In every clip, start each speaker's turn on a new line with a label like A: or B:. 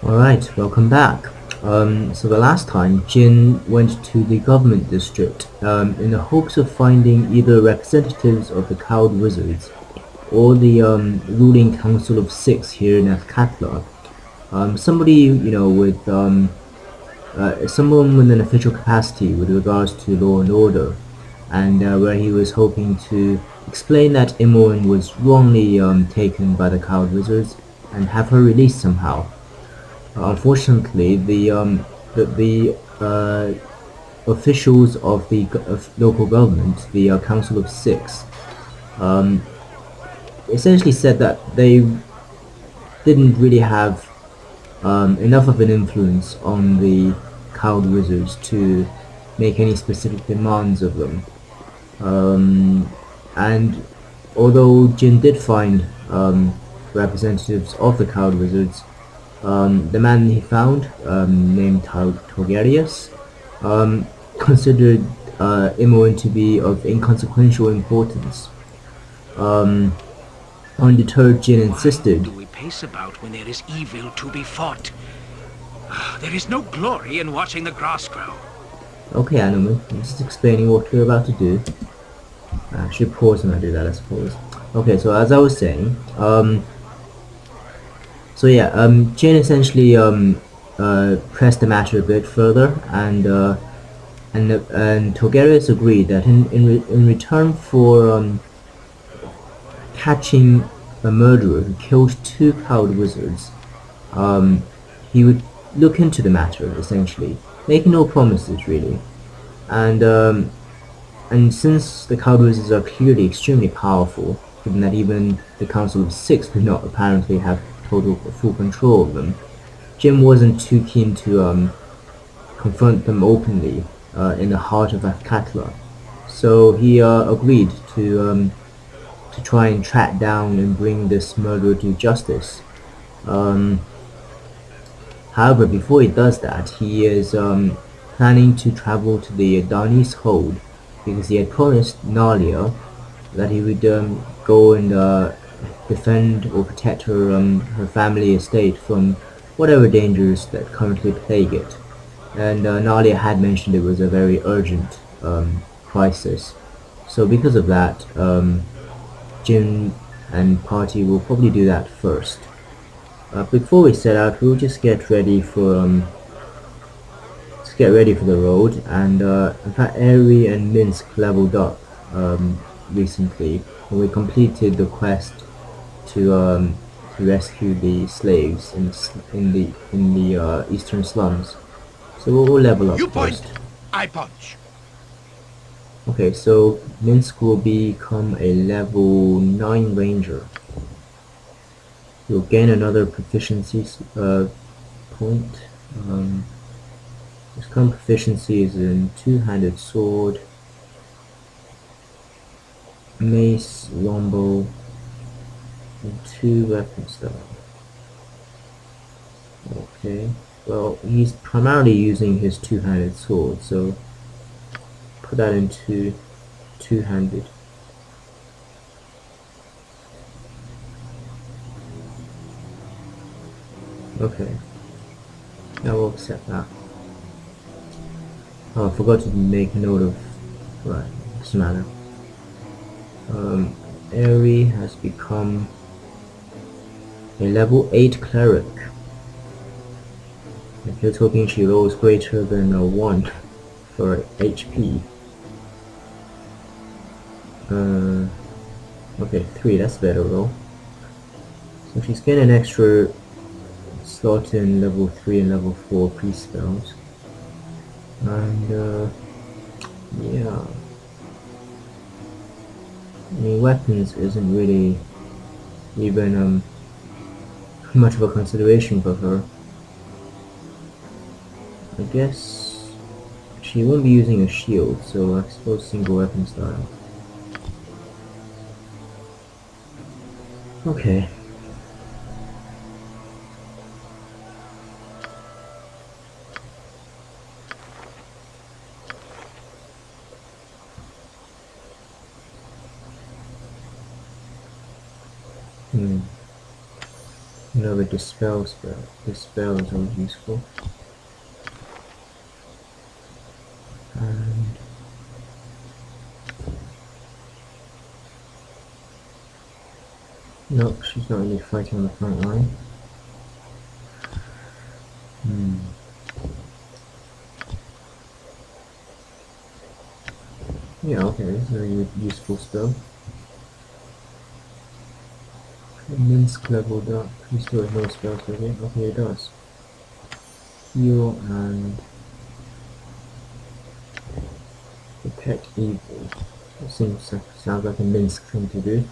A: Alright, welcome back. So the last time, Jin went to the government district in the hopes of finding either representatives of the Cowed Wizards or the ruling council of six here in Athkatla. Somebody, with someone with an official capacity with regards to law and order, and where he was hoping to explain that Imoen was wrongly taken by the Cowed Wizards and have her released somehow. Unfortunately, the officials of the local government, the Council of Six, um, essentially said that they didn't really have enough of an influence on the cowed wizards to make any specific demands of them. And although Jin did find representatives of the cowed wizards, the man he found, named Torgarius, considered Imoen to be of inconsequential importance. Um, Undeterred, Jin
B: Why
A: insisted.
B: do we pace about when there is evil to be fought? There is no glory in watching the grass grow.
A: Okay, Anoman, I'm just explaining what we're about to do. I should pause when I do that, I suppose. Okay, so as I was saying, Jin essentially pressed the matter a bit further, and Togarius agreed that in return for catching a murderer who killed two coward wizards, um, he would look into the matter essentially, making no promises really. And and since the coward wizards are clearly extremely powerful, given that even the Council of Six do not apparently have total full control of them, Jim wasn't too keen to confront them openly in the heart of Athkatla. So he agreed to try and track down and bring this murderer to justice. Um, However, before he does that, he is planning to travel to the Darni's hold because he had promised Nalia that he would go and defend or protect her family estate from whatever dangers that currently plague it. And Nalia had mentioned it was a very urgent crisis. So because of that, Jin and party will probably do that first. Before we set out, we'll just get ready for the road. And in fact, Eri and Minsk leveled up recently when we completed the quest to rescue the slaves in the eastern slums. So we'll level up
C: You
A: first.
C: point, I punch.
A: Okay, so Minsk will become a level 9 ranger. You'll gain another proficiency point. Um, his current proficiency is in two-handed sword, mace, longbow, and two weapon style. Okay, well, he's primarily using his two-handed sword, so put that into two-handed. Okay, now we'll accept that. Oh, I forgot to make a note of. Right, doesn't matter. Eri has become a level 8 cleric. If you're talking, she rolls greater than a 1 for HP. Okay, 3, that's better roll. So she's getting an extra slot in level 3 and level 4 pre-spells. And yeah. I mean, weapons isn't really even much of a consideration for her. I guess she won't be using a shield, so I suppose single weapon style. Okay. Hmm. another dispel spell. Dispel is always useful. And nope, she's not really fighting on the front line. Yeah, okay, this is a really useful spell. Minsk leveled up. He still has no spells, does he? Okay, it does. Heal and detect evil. It sounds like a Minsk thing to do.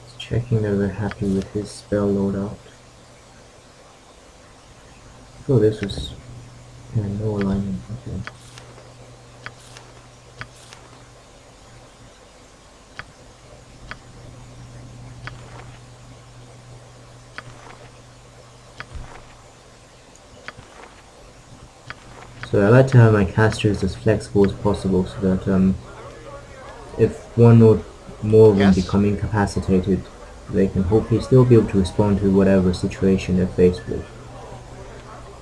A: Just checking that we're happy with his spell loadout. Oh, this was no alignment. Okay. So I like to have my casters as flexible as possible so that if one or more of them
C: Yes?
A: become incapacitated, they can hopefully still be able to respond to whatever situation they're faced with.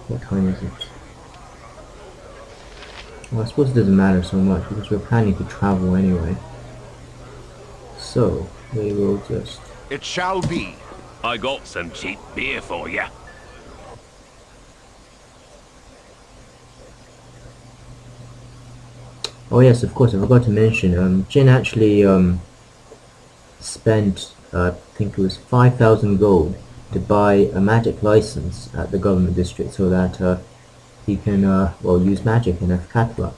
A: What time is it? Well, I suppose it doesn't matter so much because we're planning to travel anyway. So, we will just...
C: It shall be.
B: I got some cheap beer for you.
A: Oh yes, of course, I forgot to mention, Jin actually spent, I think it was 5,000 gold to buy a magic license at the government district so that he can, well, use magic in Athkatla,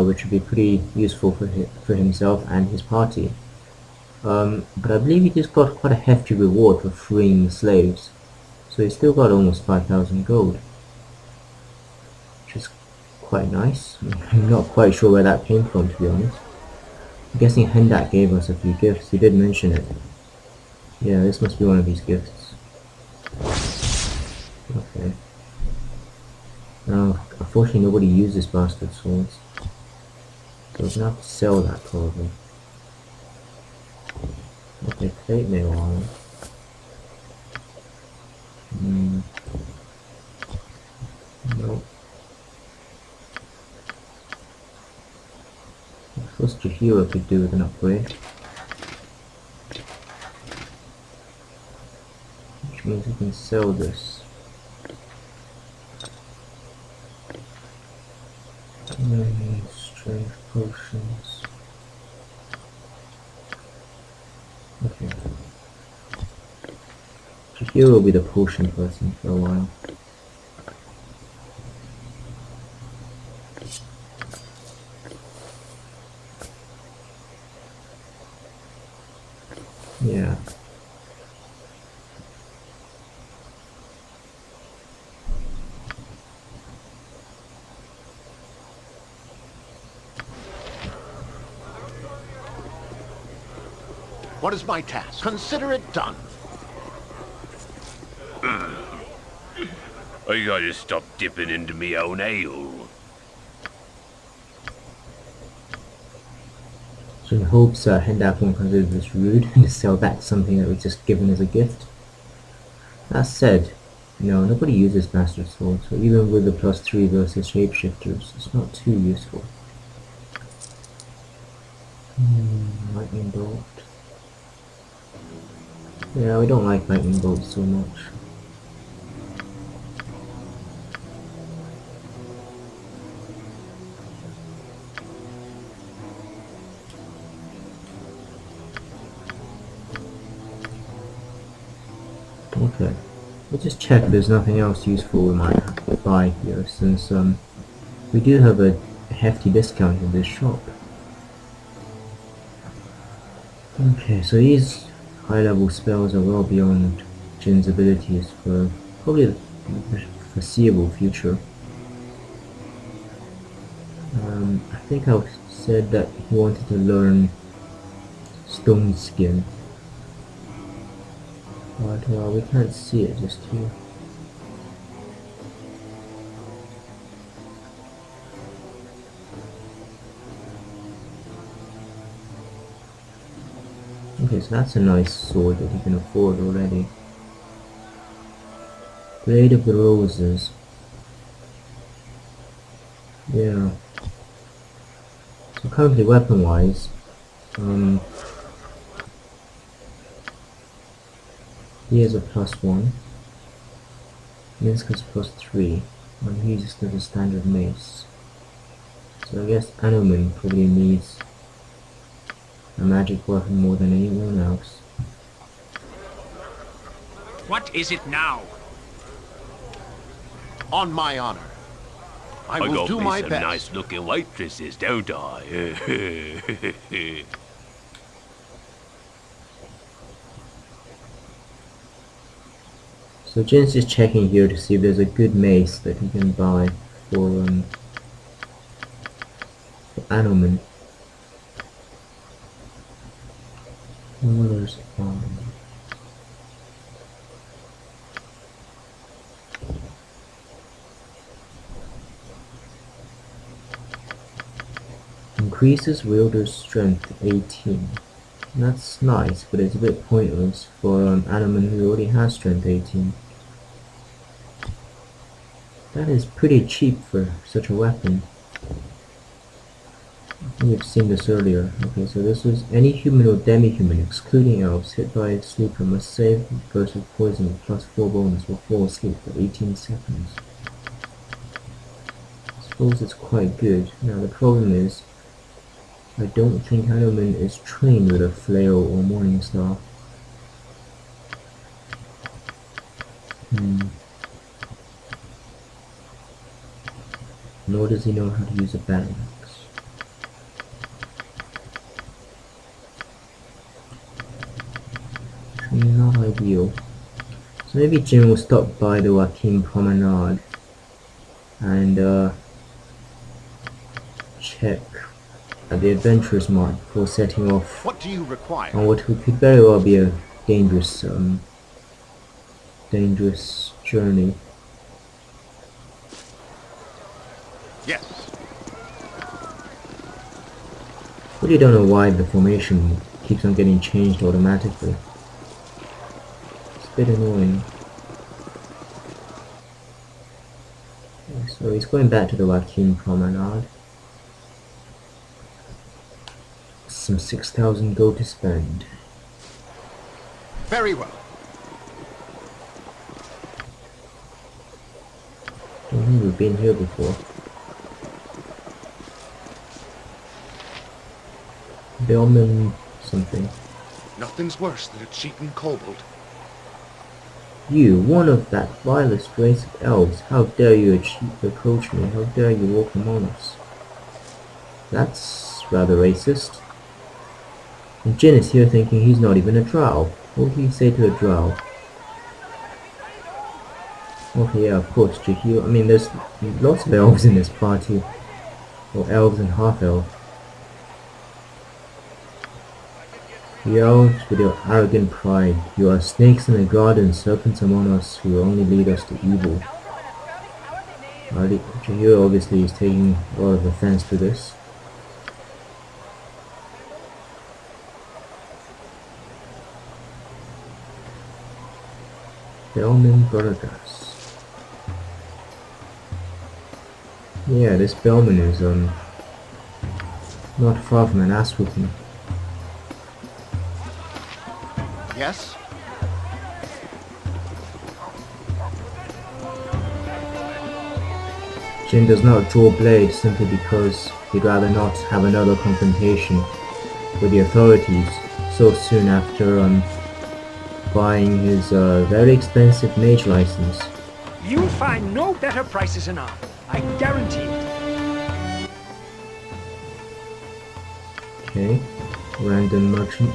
A: which would be pretty useful for himself and his party. But I believe he just got quite a hefty reward for freeing the slaves, so he still got almost 5,000 gold, which is quite nice. I'm not quite sure where that came from, to be honest. I'm guessing Hendak gave us a few gifts. He did mention it. Yeah, this must be one of his gifts. Okay. Now, unfortunately nobody uses bastard swords, so we're gonna have to sell that probably. Okay, plate mail armor. Nope. First your hero could do with an upgrade. Which means we can sell this. Strength potions. Okay. Chihiro will be the potion person for a while. Yeah.
C: What is my task? Consider it done.
B: I gotta stop dipping into me own ale.
A: So in hopes Hendak won't consider this rude and to sell back something that was just given as a gift. That said, nobody uses Master Sword, so even with the +3 versus shapeshifters, it's not too useful. Lightning Bolt. Yeah, we don't like Lightning Bolt so much. Okay, let's just check there's nothing else useful we might buy here, since we do have a hefty discount in this shop. Okay, so these high level spells are well beyond Jin's abilities for probably the foreseeable future. I think I said that he wanted to learn Stone Skin, but we can't see it just here. Okay, so that's a nice sword that you can afford already. Blade of the Roses. Yeah. So currently weapon-wise, um, he has a +1. Minsk has +3. And he's just a standard mace. So I guess Anoman probably needs a magic weapon more than anyone else.
B: What is it now?
C: On my honor. I will
D: got
C: do
D: me
C: my
D: some
C: best.
D: nice looking waitresses, don't I?
A: So Jin's just checking here to see if there's a good mace that he can buy for Anoman. Ruler's Arm. Increases wielder's strength 18. That's nice, but it's a bit pointless for Anoman who already has strength 18. That is pretty cheap for such a weapon. I think we've seen this earlier. Okay, so this is any human or demi-human, excluding elves, hit by a sleeper must save versus poison with +4 bonus or fall asleep for 18 seconds. I suppose it's quite good. Now the problem is, I don't think Anoman is trained with a flail or morning star. Nor does he know how to use a battle axe. Not ideal. So maybe Jim will stop by the Joachim Promenade and check at the Adventurers Mart before setting off
C: What do you require?
A: on what could very well be a dangerous journey.
C: Yes.
A: Really don't know why the formation keeps on getting changed automatically. It's a bit annoying. Okay, so he's going back to the Joachim Promenade. Some 6,000 gold to spend.
C: Very well.
A: Don't think we've been here before. Bellman something.
C: Nothing's worse than a cheating kobold.
A: You, one of that vilest race of elves, how dare you approach me? How dare you walk among us? That's rather racist. And Jin is here thinking he's not even a drow. What would he say to a drow? Okay, yeah, of course, Jihyo. I mean, there's lots of elves in this party. Or elves and half-elf. You elves with your arrogant pride, you are snakes in a garden, serpents among us who only lead us to evil. Jihyo obviously is taking a lot of offense to this. Bellman Brothers. Yeah, this Bellman is not far from an ass whooping.
C: Yes?
A: Jin does not draw blade simply because he'd rather not have another confrontation with the authorities so soon after buying his very expensive mage license.
E: You'll find no better prices in armor. I guarantee it.
A: Okay, random merchant.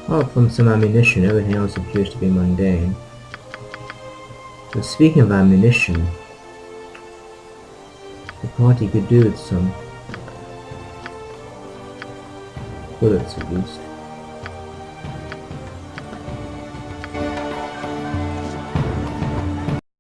A: Apart from some ammunition, everything else appears to be mundane. But speaking of ammunition, the party could do with some bullets at least.